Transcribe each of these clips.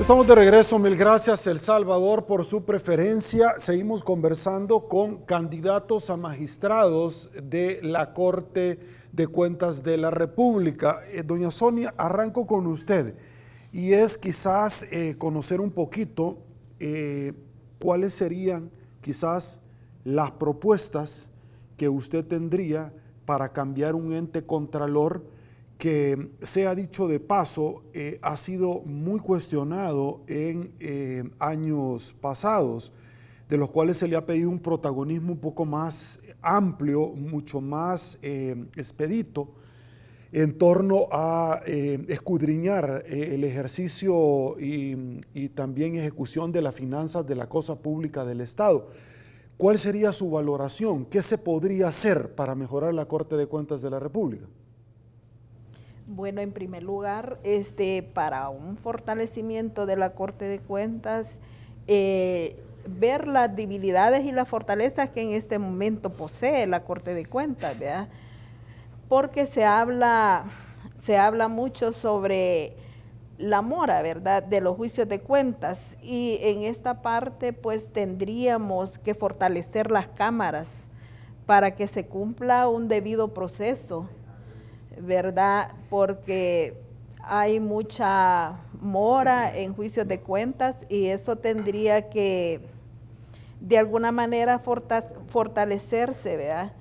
Estamos de regreso, mil gracias El Salvador por su preferencia. Seguimos conversando con candidatos a magistrados de la Corte de Cuentas de la República. Doña Sonia, arranco con usted y es quizás conocer un poquito cuáles serían quizás las propuestas que usted tendría para cambiar un ente contralor que, sea dicho de paso, ha sido muy cuestionado en años pasados, de los cuales se le ha pedido un protagonismo un poco más amplio, mucho más expedito, en torno a escudriñar el ejercicio y también ejecución de las finanzas de la cosa pública del Estado. ¿Cuál sería su valoración? ¿Qué se podría hacer para mejorar la Corte de Cuentas de la República? Bueno, en primer lugar, para un fortalecimiento de la Corte de Cuentas, ver las debilidades y las fortalezas que en este momento posee la Corte de Cuentas, ¿verdad? Porque se habla mucho sobre la mora, ¿verdad?, de los juicios de cuentas, y en esta parte pues tendríamos que fortalecer las cámaras para que se cumpla un debido proceso, ¿verdad? Porque hay mucha mora en juicios de cuentas y eso tendría que de alguna manera fortalecerse, ¿verdad?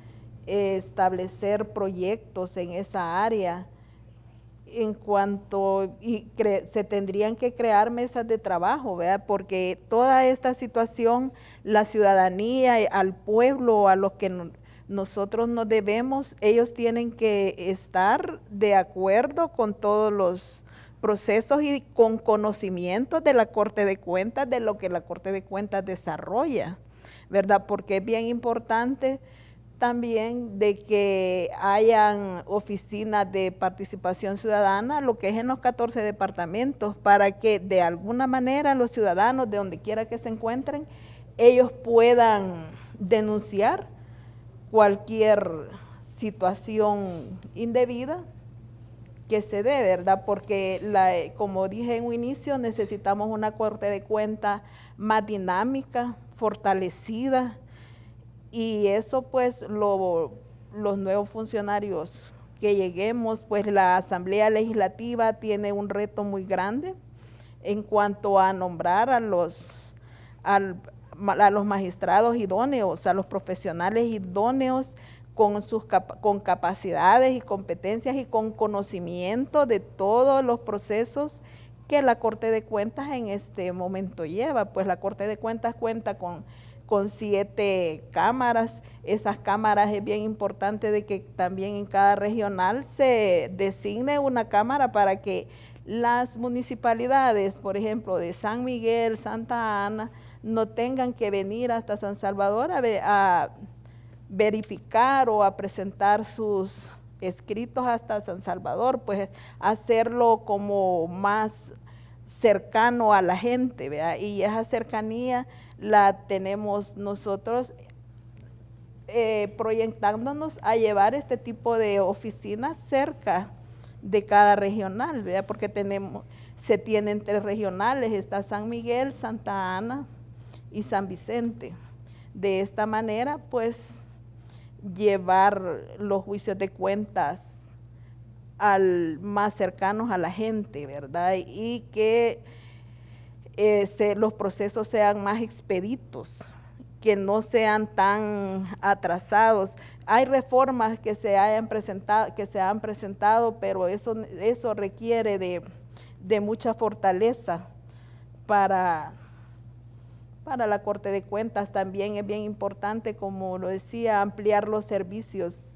Establecer proyectos en esa área en cuanto, se tendrían que crear mesas de trabajo, ¿verdad? Porque toda esta situación, la ciudadanía, al pueblo, a los que nosotros nos debemos, ellos tienen que estar de acuerdo con todos los procesos y con conocimiento de la Corte de Cuentas, de lo que la Corte de Cuentas desarrolla, ¿verdad? Porque es bien importante también de que hayan oficinas de participación ciudadana, lo que es en los 14 departamentos, para que de alguna manera los ciudadanos, de donde quiera que se encuentren, ellos puedan denunciar cualquier situación indebida que se dé, ¿verdad? Porque como dije en un inicio, necesitamos una Corte de Cuentas más dinámica, fortalecida, y eso pues los nuevos funcionarios que lleguemos, pues la Asamblea Legislativa tiene un reto muy grande en cuanto a nombrar a los magistrados idóneos, a los profesionales idóneos con capacidades y competencias y con conocimiento de todos los procesos que la Corte de Cuentas en este momento lleva. Pues la Corte de Cuentas cuenta con 7 cámaras. Esas cámaras es bien importante de que también en cada regional se designe una cámara para que las municipalidades, por ejemplo, de San Miguel, Santa Ana, no tengan que venir hasta San Salvador a verificar o a presentar sus escritos hasta San Salvador, pues hacerlo como más cercano a la gente, ¿verdad? Y esa cercanía la tenemos nosotros proyectándonos a llevar este tipo de oficinas cerca de cada regional, ¿verdad? Porque se tienen 3 regionales, está San Miguel, Santa Ana y San Vicente. De esta manera, pues, llevar los juicios de cuentas más cercanos a la gente, ¿verdad? Y que los procesos sean más expeditos, que no sean tan atrasados. Hay reformas que se han presentado, pero eso requiere de mucha fortaleza para la Corte de Cuentas. También es bien importante, como lo decía, ampliar los servicios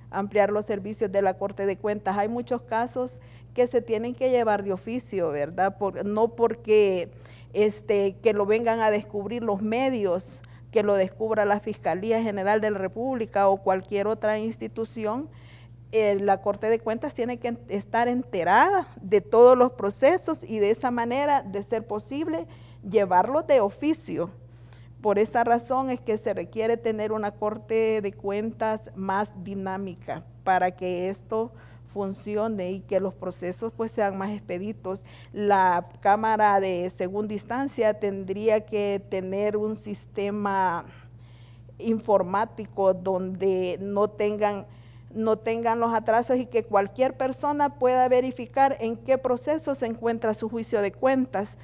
de la Corte de Cuentas. Hay muchos casos que se tienen que llevar de oficio, ¿verdad? No porque que lo vengan a descubrir los medios, que lo descubra la Fiscalía General de la República o cualquier otra institución. La Corte de Cuentas tiene que estar enterada de todos los procesos y de esa manera, de ser posible, llevarlos de oficio. Por esa razón es que se requiere tener una Corte de Cuentas más dinámica para que esto funcione y que los procesos pues sean más expeditos. La Cámara de Segunda Instancia tendría que tener un sistema informático donde no tengan los atrasos y que cualquier persona pueda verificar en qué proceso se encuentra su juicio de cuentas,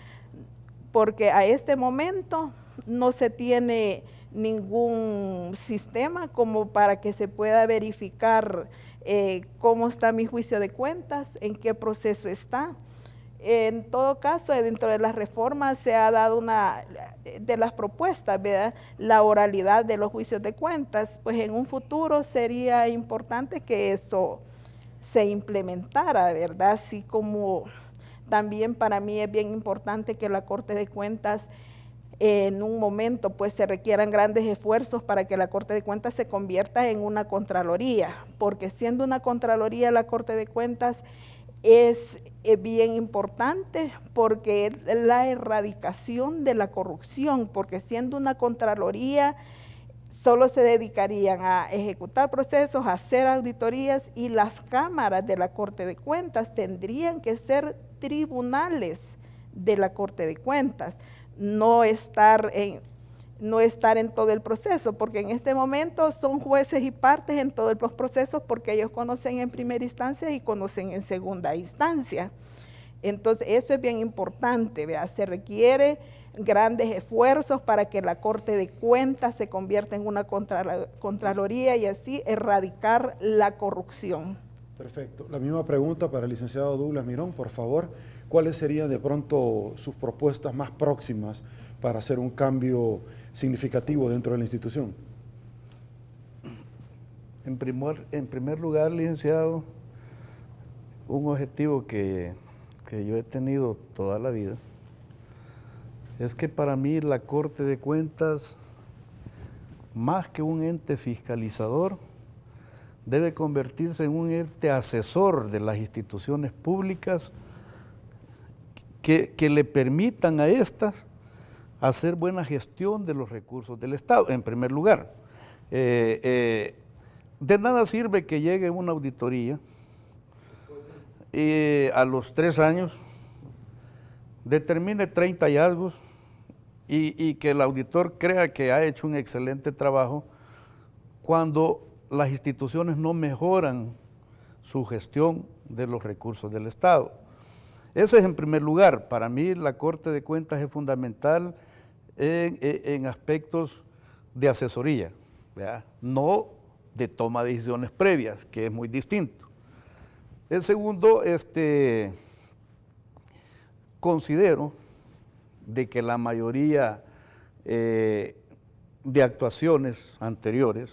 porque a este momento no se tiene ningún sistema como para que se pueda verificar cómo está mi juicio de cuentas, en qué proceso está. En todo caso, dentro de las reformas se ha dado una de las propuestas, ¿verdad? La oralidad de los juicios de cuentas, pues en un futuro sería importante que eso se implementara, ¿verdad? Así como también para mí es bien importante que la Corte de Cuentas en un momento pues se requieran grandes esfuerzos para que la Corte de Cuentas se convierta en una Contraloría, porque siendo una Contraloría la Corte de Cuentas es bien importante porque es la erradicación de la corrupción, porque siendo una Contraloría solo se dedicarían a ejecutar procesos, a hacer auditorías, y las cámaras de la Corte de Cuentas tendrían que ser tribunales de la Corte de Cuentas, no estar en todo el proceso, porque en este momento son jueces y partes en todos los procesos porque ellos conocen en primera instancia y conocen en segunda instancia. Entonces eso es bien importante, ¿verdad? Se requiere grandes esfuerzos para que la Corte de Cuentas se convierta en una Contraloría y así erradicar la corrupción. Perfecto. La misma pregunta para el licenciado Douglas Mirón, por favor. ¿Cuáles serían de pronto sus propuestas más próximas para hacer un cambio significativo dentro de la institución? En primer lugar, licenciado, un objetivo que yo he tenido toda la vida es que para mí la Corte de Cuentas, más que un ente fiscalizador, debe convertirse en un ente asesor de las instituciones públicas que le permitan a estas hacer buena gestión de los recursos del Estado, en primer lugar. De nada sirve que llegue una auditoría y a los 3 años determine 30 hallazgos y que el auditor crea que ha hecho un excelente trabajo cuando las instituciones no mejoran su gestión de los recursos del Estado. Eso es en primer lugar. Para mí la Corte de Cuentas es fundamental en aspectos de asesoría, ¿verdad? No de toma de decisiones previas, que es muy distinto. El segundo, considero de que la mayoría de actuaciones anteriores,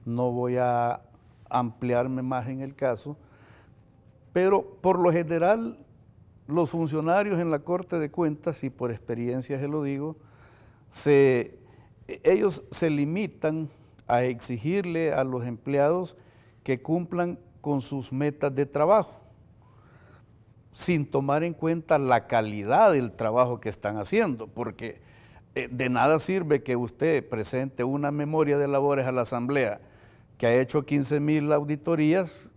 no voy a ampliarme más en el caso, pero por lo general los funcionarios en la Corte de Cuentas, y por experiencia se lo digo, ellos se limitan a exigirle a los empleados que cumplan con sus metas de trabajo, sin tomar en cuenta la calidad del trabajo que están haciendo, porque de nada sirve que usted presente una memoria de labores a la Asamblea que ha hecho 15,000 auditorías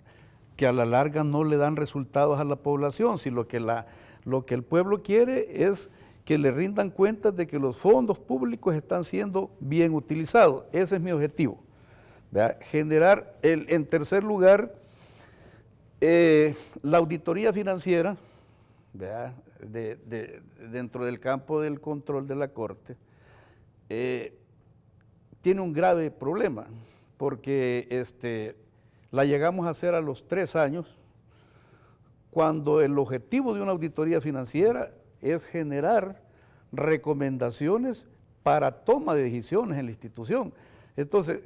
que a la larga no le dan resultados a la población, si lo que el pueblo quiere es que le rindan cuentas de que los fondos públicos están siendo bien utilizados. Ese es mi objetivo, ¿verdad? Generar, en tercer lugar, la auditoría financiera, ¿verdad? Dentro del campo del control de la Corte, tiene un grave problema, porque la llegamos a hacer a los 3 años, cuando el objetivo de una auditoría financiera es generar recomendaciones para toma de decisiones en la institución. Entonces,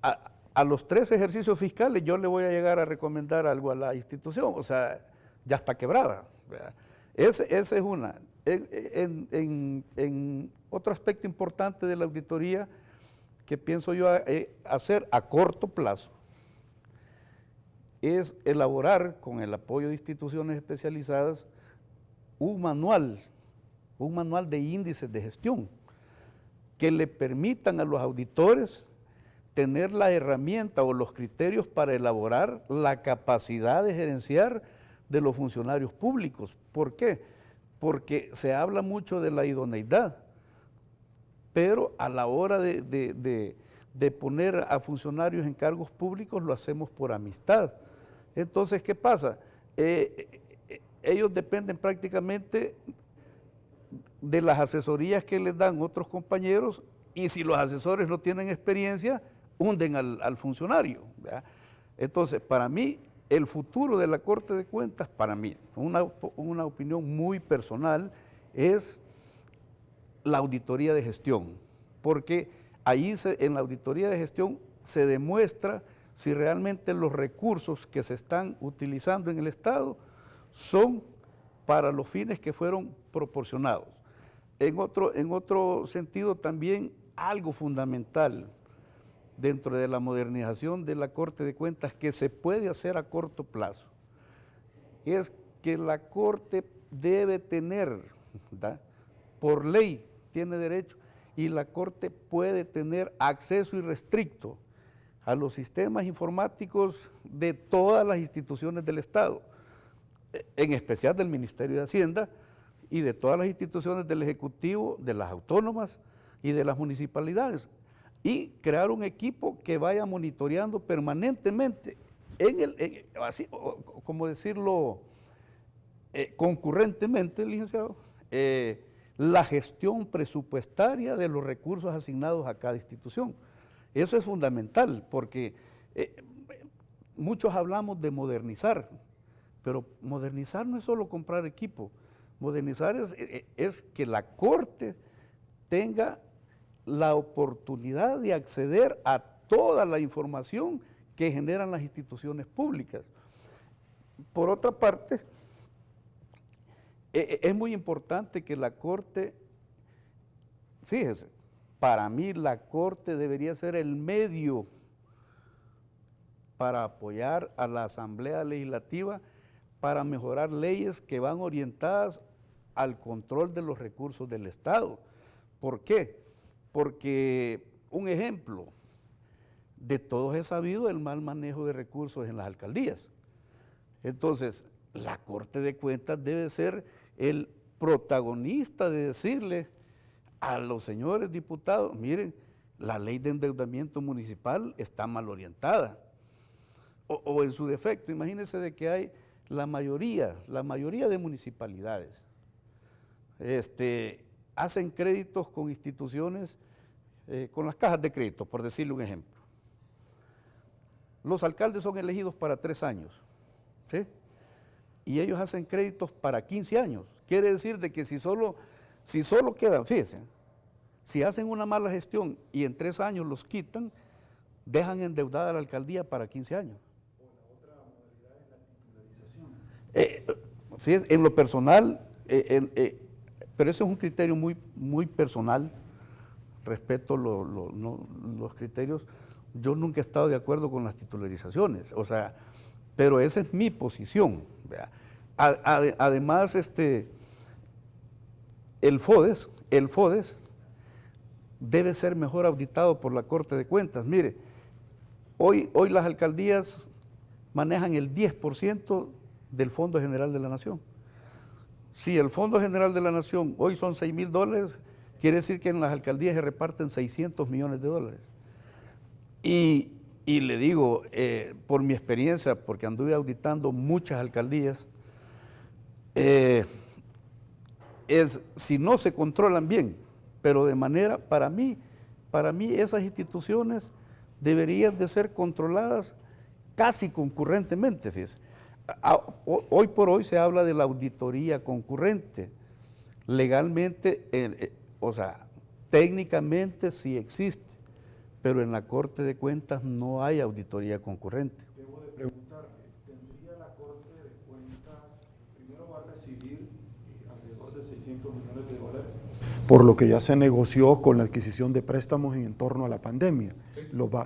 a los 3 ejercicios fiscales yo le voy a llegar a recomendar algo a la institución, o sea, ya está quebrada, ¿verdad? Esa es una. En otro aspecto importante de la auditoría que pienso yo hacer a corto plazo es elaborar, con el apoyo de instituciones especializadas, un manual de índices de gestión que le permitan a los auditores tener la herramienta o los criterios para elaborar la capacidad de gerenciar de los funcionarios públicos. ¿Por qué? Porque se habla mucho de la idoneidad, pero a la hora de poner a funcionarios en cargos públicos lo hacemos por amistad. Entonces, ¿qué pasa? Ellos dependen prácticamente de las asesorías que les dan otros compañeros, y si los asesores no tienen experiencia, hunden al funcionario, ¿verdad? Entonces, para mí, el futuro de la Corte de Cuentas, para mí, una opinión muy personal, es la auditoría de gestión, porque ahí en la auditoría de gestión se demuestra si realmente los recursos que se están utilizando en el Estado son para los fines que fueron proporcionados. En otro sentido también, algo fundamental dentro de la modernización de la Corte de Cuentas que se puede hacer a corto plazo, es que la Corte debe tener, ¿verdad?, por ley tiene derecho, y la Corte puede tener acceso irrestricto a los sistemas informáticos de todas las instituciones del Estado, en especial del Ministerio de Hacienda y de todas las instituciones del Ejecutivo, de las autónomas y de las municipalidades, y crear un equipo que vaya monitoreando permanentemente, así, como decirlo, concurrentemente, licenciado, la gestión presupuestaria de los recursos asignados a cada institución. Eso es fundamental, porque muchos hablamos de modernizar, pero modernizar no es solo comprar equipo, modernizar es que la Corte tenga la oportunidad de acceder a toda la información que generan las instituciones públicas. Por otra parte, es muy importante que la Corte, fíjese, para mí la Corte debería ser el medio para apoyar a la Asamblea Legislativa para mejorar leyes que van orientadas al control de los recursos del Estado. ¿Por qué? Porque, un ejemplo, de todos es sabido el mal manejo de recursos en las alcaldías. Entonces, la Corte de Cuentas debe ser el protagonista de decirle a los señores diputados, miren, la ley de endeudamiento municipal está mal orientada. O en su defecto, imagínense de que hay la mayoría de municipalidades hacen créditos con instituciones, con las cajas de crédito, por decirle un ejemplo. Los alcaldes son elegidos para 3 años, ¿sí? Y ellos hacen créditos para 15 años. Quiere decir de que si solo quedan, fíjense, si hacen una mala gestión y en 3 años los quitan, dejan endeudada a la alcaldía para 15 años. O la otra modalidad es la titularización. Fíjense, en lo personal, pero ese es un criterio muy, muy personal, respeto los criterios. Yo nunca he estado de acuerdo con las titularizaciones, o sea, pero esa es mi posición, ¿verdad? Además, el FODES debe ser mejor auditado por la Corte de Cuentas. Mire, hoy las alcaldías manejan el 10% del Fondo General de la Nación. Si el Fondo General de la Nación hoy son $6,000, quiere decir que en las alcaldías se reparten $600 millones. Y le digo, por mi experiencia, porque anduve auditando muchas alcaldías, si no se controlan bien, pero de manera, para mí esas instituciones deberían de ser controladas casi concurrentemente, fíjese. Hoy por hoy se habla de la auditoría concurrente. Legalmente, o sea, técnicamente sí existe, pero en la Corte de Cuentas no hay auditoría concurrente. Debo de preguntarle, ¿tendría la Corte de Cuentas, primero va a recibir alrededor de $600 millones por lo que ya se negoció con la adquisición de préstamos en torno a la pandemia? Sí.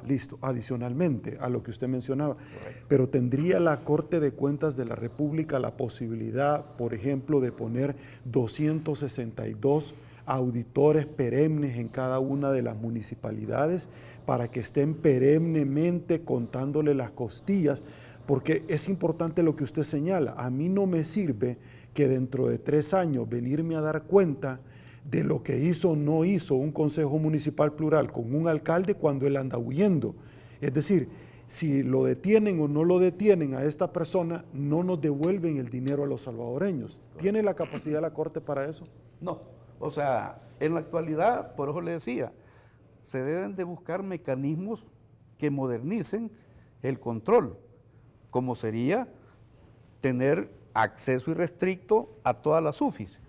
Listo, adicionalmente a lo que usted mencionaba. Correcto. Pero ¿tendría la Corte de Cuentas de la República la posibilidad, por ejemplo, de poner 262 auditores perennes en cada una de las municipalidades para que estén perennemente contándole las costillas, porque es importante lo que usted señala. A mí no me sirve que dentro de 3 años venirme a dar cuenta de lo que hizo o no hizo un consejo municipal plural con un alcalde cuando él anda huyendo. Es decir, si lo detienen o no lo detienen a esta persona, no nos devuelven el dinero a los salvadoreños. ¿Tiene la capacidad la Corte para eso? No, o sea, en la actualidad, por eso le decía, se deben de buscar mecanismos que modernicen el control, como sería tener acceso irrestricto a todas las UFIs,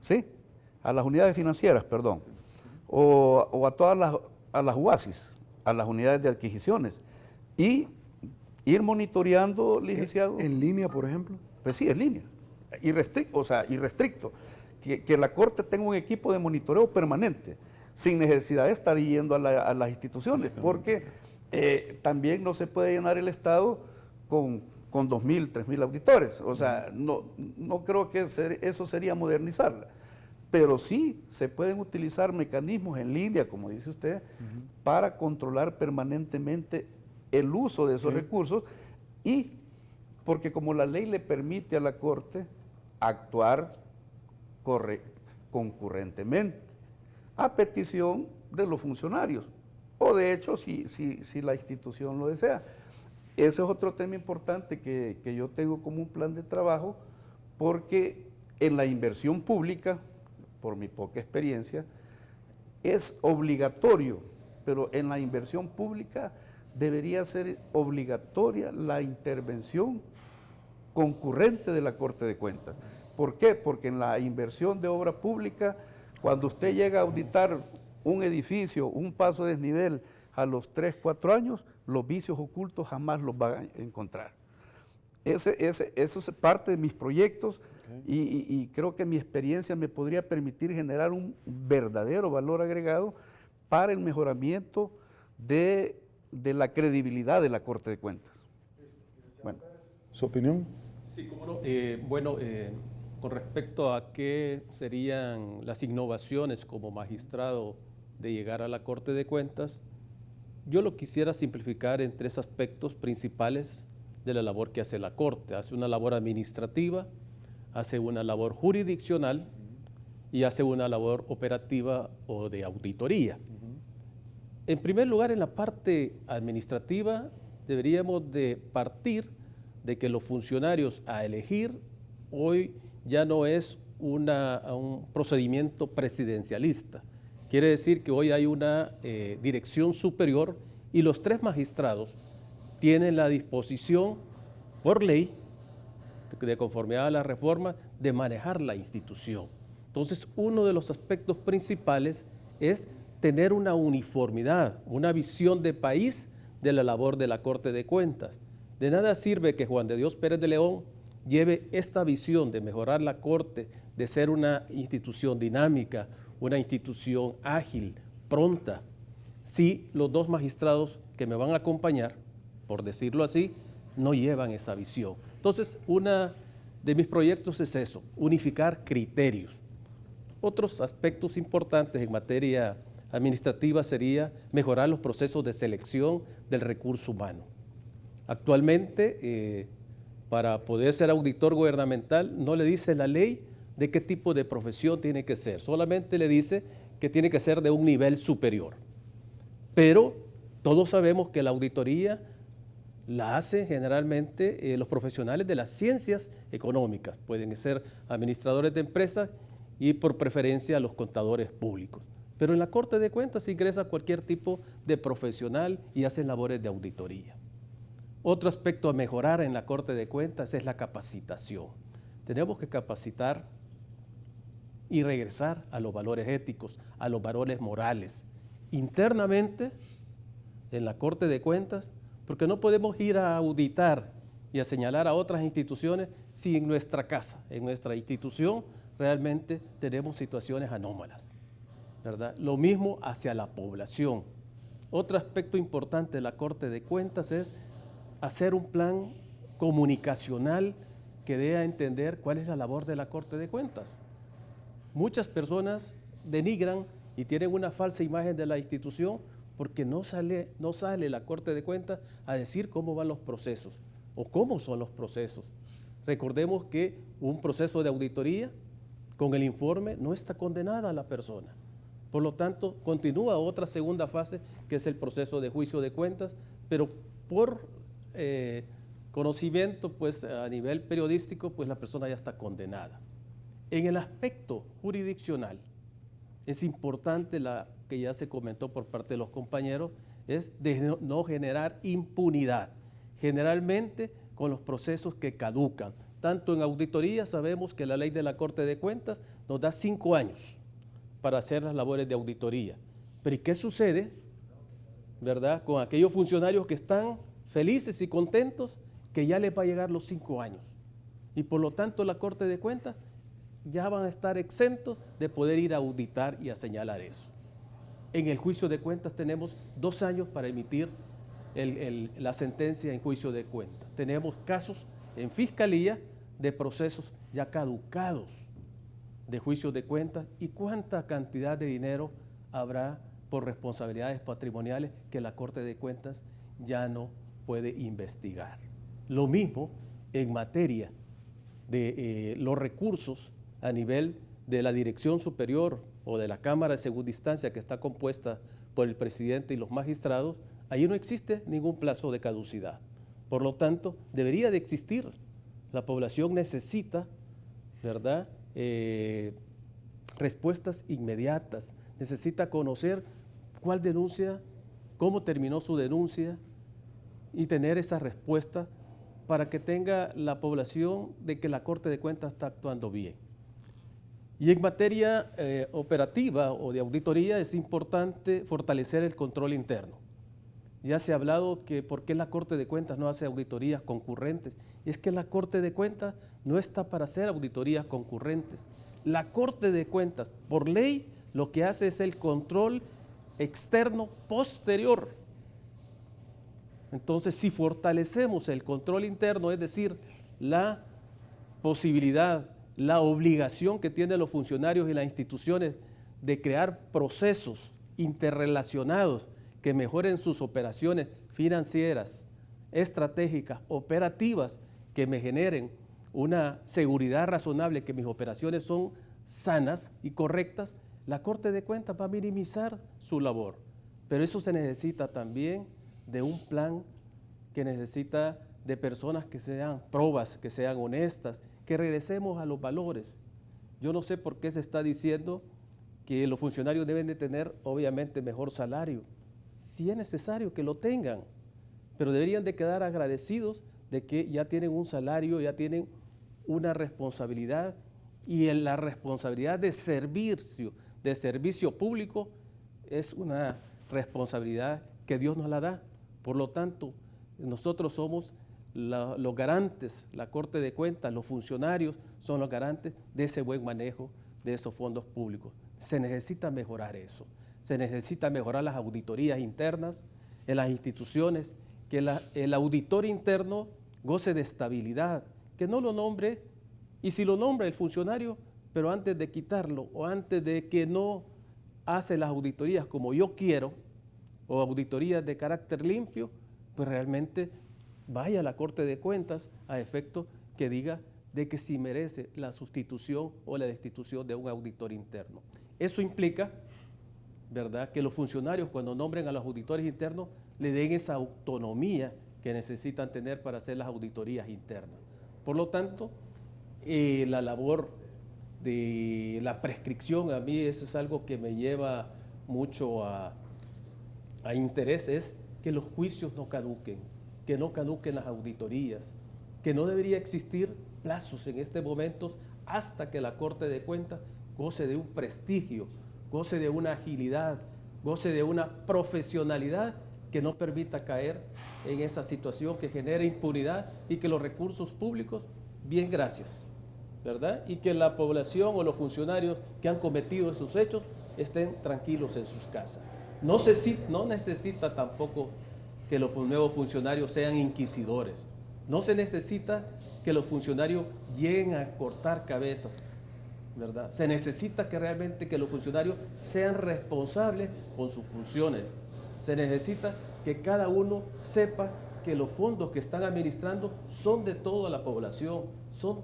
¿sí? A las unidades financieras, perdón, o a todas las UASIs, a las unidades de adquisiciones, y ir monitoreando, licenciado. ¿En línea, por ejemplo? Pues sí, en línea, irrestricto, que la Corte tenga un equipo de monitoreo permanente, sin necesidad de estar yendo a las instituciones, porque también no se puede llenar el Estado con 2.000, 3.000 auditores. O sea, no creo que eso sería modernizarla. Pero sí se pueden utilizar mecanismos en línea, como dice usted, para controlar permanentemente el uso de esos recursos, y porque como la ley le permite a la Corte actuar concurrentemente a petición de los funcionarios, o de hecho si la institución lo desea. Ese es otro tema importante que yo tengo como un plan de trabajo, porque en la inversión pública, por mi poca experiencia, es obligatorio, pero en la inversión pública debería ser obligatoria la intervención concurrente de la Corte de Cuentas. ¿Por qué? Porque en la inversión de obra pública, cuando usted llega a auditar un edificio, un paso de desnivel a los 3, 4 años, los vicios ocultos jamás los va a encontrar. Eso es parte de mis proyectos, y creo que mi experiencia me podría permitir generar un verdadero valor agregado para el mejoramiento de la credibilidad de la Corte de Cuentas. Bueno. ¿Su opinión? Sí, cómo no. Con respecto a qué serían las innovaciones como magistrado de llegar a la Corte de Cuentas, yo lo quisiera simplificar en 3 aspectos principales de la labor que hace la Corte. Hace una labor administrativa, hace una labor jurisdiccional y hace una labor operativa o de auditoría. En primer lugar, en la parte administrativa deberíamos de partir de que los funcionarios a elegir hoy ya no es un procedimiento presidencialista. Quiere decir que hoy hay una dirección superior, y los 3 magistrados tienen la disposición por ley, de conformidad a la reforma, de manejar la institución. Entonces, uno de los aspectos principales es tener una uniformidad, una visión de país de la labor de la Corte de Cuentas. De nada sirve que Juan de Dios Pérez de León lleve esta visión de mejorar la Corte, de ser una institución dinámica, una institución ágil, pronta, si los 2 magistrados que me van a acompañar, por decirlo así, no llevan esa visión. Entonces, uno de mis proyectos es eso, unificar criterios. Otros aspectos importantes en materia administrativa sería mejorar los procesos de selección del recurso humano. Actualmente, para poder ser auditor gubernamental, no le dice la ley de qué tipo de profesión tiene que ser, solamente le dice que tiene que ser de un nivel superior. Pero todos sabemos que la auditoría la hacen generalmente los profesionales de las ciencias económicas, pueden ser administradores de empresas y por preferencia los contadores públicos. Pero en la Corte de Cuentas ingresa cualquier tipo de profesional y hacen labores de auditoría. Otro aspecto a mejorar en la Corte de Cuentas es la capacitación. Tenemos que capacitar y regresar a los valores éticos, a los valores morales. Internamente, en la Corte de Cuentas, porque no podemos ir a auditar y a señalar a otras instituciones si en nuestra casa, en nuestra institución, realmente tenemos situaciones anómalas, ¿verdad? Lo mismo hacia la población. Otro aspecto importante de la Corte de Cuentas es hacer un plan comunicacional que dé a entender cuál es la labor de la Corte de Cuentas. Muchas personas denigran y tienen una falsa imagen de la institución porque no sale la Corte de Cuentas a decir cómo van los procesos o cómo son los procesos. Recordemos que un proceso de auditoría con el informe no está condenada a la persona. Por lo tanto, continúa otra segunda fase que es el proceso de juicio de cuentas, pero por conocimiento, pues a nivel periodístico, pues la persona ya está condenada. En el aspecto jurisdiccional, es importante la que ya se comentó por parte de los compañeros, es de no generar impunidad, generalmente con los procesos que caducan. Tanto en auditoría sabemos que la ley de la Corte de Cuentas nos da 5 años para hacer las labores de auditoría. Pero ¿y qué sucede, verdad, con aquellos funcionarios que están felices y contentos que ya les va a llegar los 5 años? Y por lo tanto la Corte de Cuentas ya van a estar exentos de poder ir a auditar y a señalar eso. En el juicio de cuentas tenemos 2 años para emitir la sentencia en juicio de cuentas. Tenemos casos en fiscalía de procesos ya caducados de juicio de cuentas y cuánta cantidad de dinero habrá por responsabilidades patrimoniales que la Corte de Cuentas ya no puede investigar. Lo mismo en materia de los recursos a nivel de la Dirección Superior o de la Cámara de Segunda Instancia que está compuesta por el presidente y los magistrados, ahí no existe ningún plazo de caducidad. Por lo tanto, debería de existir. La población necesita, ¿verdad?, respuestas inmediatas, necesita conocer cuál denuncia, cómo terminó su denuncia y tener esa respuesta para que tenga la población de que la Corte de Cuentas está actuando bien. Y en materia operativa o de auditoría es importante fortalecer el control interno. Ya se ha hablado que por qué la Corte de Cuentas no hace auditorías concurrentes. Y es que la Corte de Cuentas no está para hacer auditorías concurrentes. La Corte de Cuentas, por ley, lo que hace es el control externo posterior. Entonces, si fortalecemos el control interno, es decir, la posibilidad, la obligación que tienen los funcionarios y las instituciones de crear procesos interrelacionados que mejoren sus operaciones financieras, estratégicas, operativas, que me generen una seguridad razonable, que mis operaciones son sanas y correctas, la Corte de Cuentas va a minimizar su labor. Pero eso se necesita también de un plan que necesita de personas que sean probas, que sean honestas, que regresemos a los valores. Yo no sé por qué se está diciendo que los funcionarios deben de tener, obviamente, mejor salario. Sí es necesario que lo tengan, pero deberían de quedar agradecidos de que ya tienen un salario, ya tienen una responsabilidad, y la responsabilidad de servicio público es una responsabilidad que Dios nos la da. Por lo tanto, nosotros somos los garantes, la Corte de Cuentas, los funcionarios son los garantes de ese buen manejo de esos fondos públicos. Se necesita mejorar eso, se necesita mejorar las auditorías internas en las instituciones, que el auditor interno goce de estabilidad, que no lo nombre, y si lo nombra el funcionario, pero antes de quitarlo o antes de que no hace las auditorías como yo quiero, o auditorías de carácter limpio, pues realmente vaya a la Corte de Cuentas a efecto que diga de que sí merece la sustitución o la destitución de un auditor interno. Eso implica, ¿verdad?, que los funcionarios cuando nombren a los auditores internos le den esa autonomía que necesitan tener para hacer las auditorías internas. Por lo tanto, la labor de la prescripción, a mí eso es algo que me lleva mucho a interés, es que los juicios no caduquen, que no caduquen las auditorías, que no debería existir plazos en este momento hasta que la Corte de Cuentas goce de un prestigio, goce de una agilidad, goce de una profesionalidad que no permita caer en esa situación que genera impunidad y que los recursos públicos, bien gracias, ¿verdad? Y que la población o los funcionarios que han cometido esos hechos estén tranquilos en sus casas. No necesita tampoco que los nuevos funcionarios sean inquisidores. No se necesita que los funcionarios lleguen a cortar cabezas, ¿verdad? Se necesita que realmente que los funcionarios sean responsables con sus funciones. Se necesita que cada uno sepa que los fondos que están administrando son de toda la población, son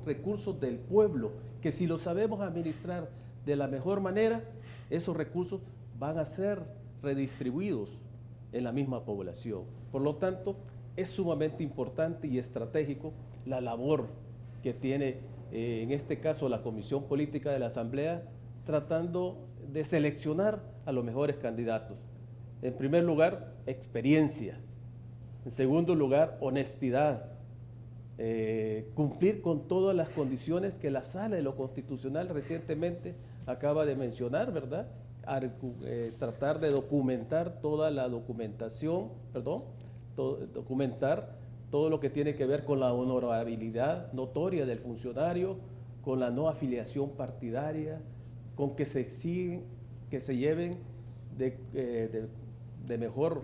recursos del pueblo, que si los sabemos administrar de la mejor manera, esos recursos van a ser redistribuidos en la misma población. Por lo tanto, es sumamente importante y estratégico la labor que tiene, en este caso, la Comisión Política de la Asamblea, tratando de seleccionar a los mejores candidatos. En primer lugar, experiencia. En segundo lugar, honestidad. Cumplir con todas las condiciones que la Sala de lo Constitucional recientemente acaba de mencionar, ¿verdad? Tratar de documentar toda la documentación, documentar todo lo que tiene que ver con la honorabilidad notoria del funcionario, con la no afiliación partidaria, con que se exigen, que se lleven de mejor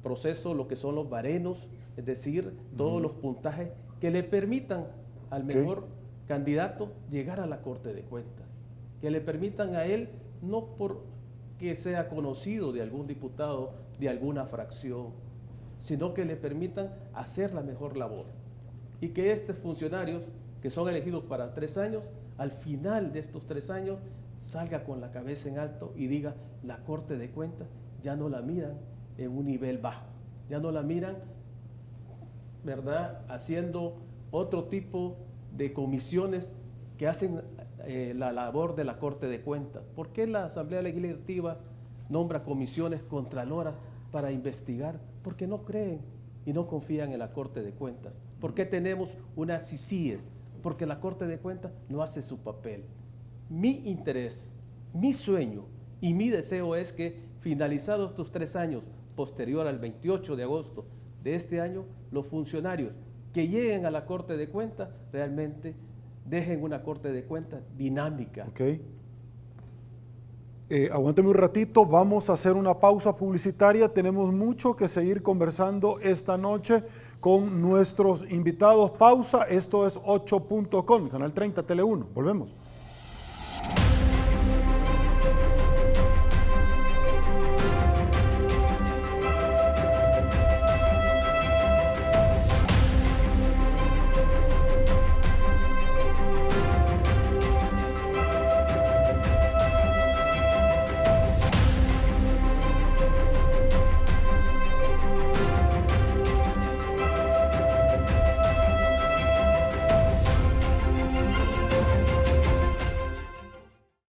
proceso lo que son los barenos, es decir, todos los puntajes que le permitan al mejor candidato llegar a la Corte de Cuentas, que le permitan a él, no porque sea conocido de algún diputado, de alguna fracción, sino que le permitan hacer la mejor labor. Y que estos funcionarios, que son elegidos para 3 años, al final de estos 3 años, salga con la cabeza en alto y diga, la Corte de Cuentas ya no la miran en un nivel bajo, ya no la miran, ¿verdad?, haciendo otro tipo de comisiones que hacen la labor de la Corte de Cuentas. ¿Por qué la Asamblea Legislativa nombra comisiones contraloras para investigar? Porque no creen y no confían en la Corte de Cuentas. ¿Por qué tenemos unas CICIES? Porque la Corte de Cuentas no hace su papel. Mi interés, mi sueño y mi deseo es que, finalizados estos 3 años, posterior al 28 de agosto de este año, los funcionarios que lleguen a la Corte de Cuentas realmente dejen una Corte de Cuentas dinámica. Ok. Aguánteme un ratito, vamos a hacer una pausa publicitaria. Tenemos mucho que seguir conversando esta noche con nuestros invitados. Pausa, esto es 8.com, Canal 30, Tele 1. Volvemos.